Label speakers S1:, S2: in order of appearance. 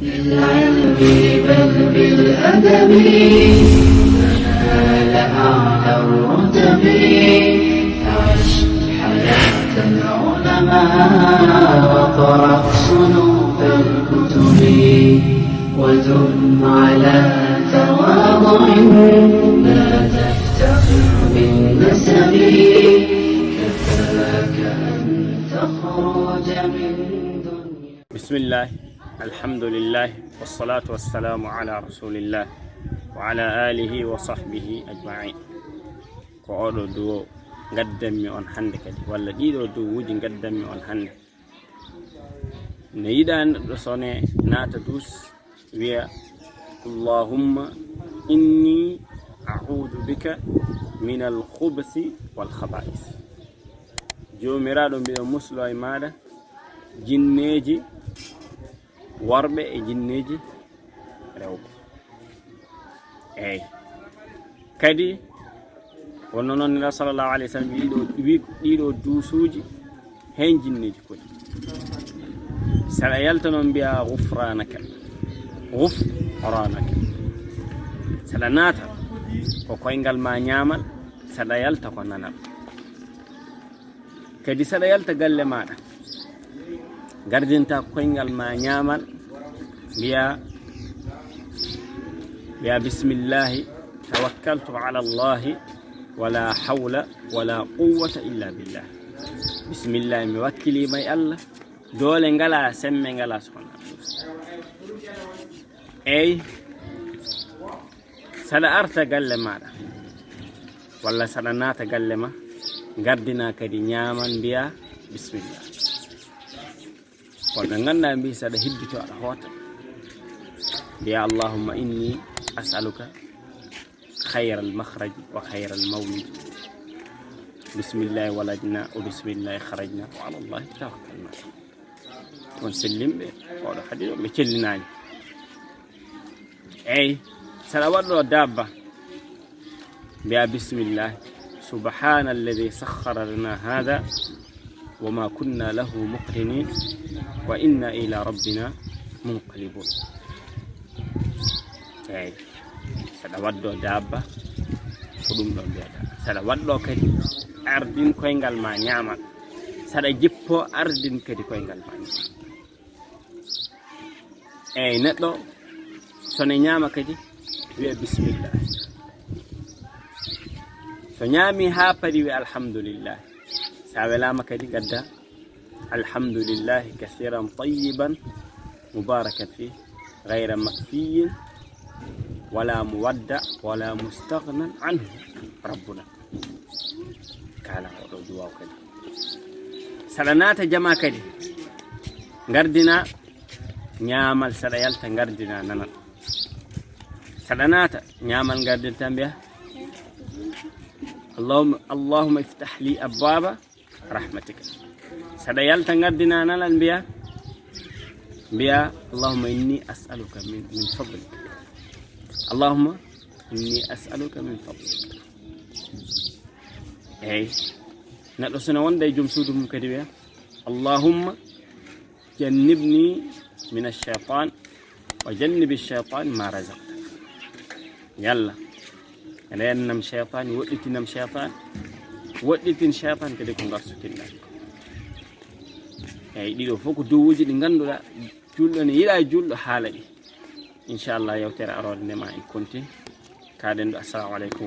S1: بالعلم بل بالأدب تنال أعلى الرتب عش حياة العلماء وقرأ صنوف الكتب ودم على تواضع لا تفتخر بالنسب كفاك أن تخرج من دنيا.
S2: بسم الله الحمد لله والصلاة والسلام على رسول الله وعلى آله وصحبه أجمعين. ko oɗo duwo gaddanmi on hande kadi walla ɗiɗo duwuji gaddanmi on hande ne yiɗa neɗɗo sone naata dus wiya allahumma inni a'udu bika min alkhubuthi walkhaba'is. jomiraɗo mbiɗo muslo e maɗa jinneji worɓe e jinneji rewɓe. eyyi kadi wonno noon nela sallllahu alayhi wa sallam wi ɗiɗo duusuji hen jinneji kodi saɗa yalta noon mbiya gufranaka saɗa naata ko koyngal ma ñaamal, saɗa yalta ko nanal. kadi saɗa yalta galle maɗa gardinta koyngal ma ñaamal mbiya bismillahi tawakkaltu ala allahi wala hawla wala quwwata illa billah. bismillahi mi wakkilima e Allah, doole ngala semme ngala sona. eyyi saɗa arta galle maɗa walla saɗa naata galle ma gardina kadi ñaamal mbiya bismillah. wonɓe ganduɗa mbi saɗa hiddito aɗa hoota mbiya allahumma inni as'aluka khayra almakhraji wa khayra almawlid bismillahi walajna wa bismillahi kharajna wa ala allahi tawakkalna. on sellimɓe oɗo hadi ɗo ɓe cellinani. eyyi saɗa waɗɗo dabba mbiya bismillah subhana alladi sakhara lana hada wa ma kunna lahu muqrinin wa inna ila rabbina munqalibun. eyyi saɗa waɗɗo dabba ko ɗum ɗo mbiyata. saɗa waɗɗo kadi ardin koyngal ma ñaamal, saɗa jippo ardin kadi koyngal ma ñaamal. eyyi neɗɗo sone ñaama kadi wiya bismillah, so ñaami ha padi wiya alhamdulillah. sa welama kadi gadda alhamdulillahi kathiran tayyiban mubarakan fi ghayra makfiyin wala muwadda wala mustaghnan anhu rabbuna. kala oɗo duwaw kadi saɗa naata jama kadi gardina ñaamal, saɗa yalta gardina nanal. saɗa naata ñaamal gardinta mbiya allahumma iftah li abwaba rahmatika. saɗa yalta gardina nanal mbiya allahumma inni as'aluka min fadlik, allahumma inni as'aluka min fadlik. eyyi neɗɗo sone wonda e joom suudu mum kadi wiya allahumma jannibni min alcheitan wa jannibi alcheitan ma razaqta. yalla rennam cheitan, woɗɗitinam cheitan, woɗɗitin cheitan kadi ko garsutinɗa. eyyi ɗiɗo fof ko duwuji ɗi ganduɗa julɗo ne yiɗa julɗo haala ɗi. inchallah yewtere arode ndema en continue kaɗen ɗo. assalamu aleykum.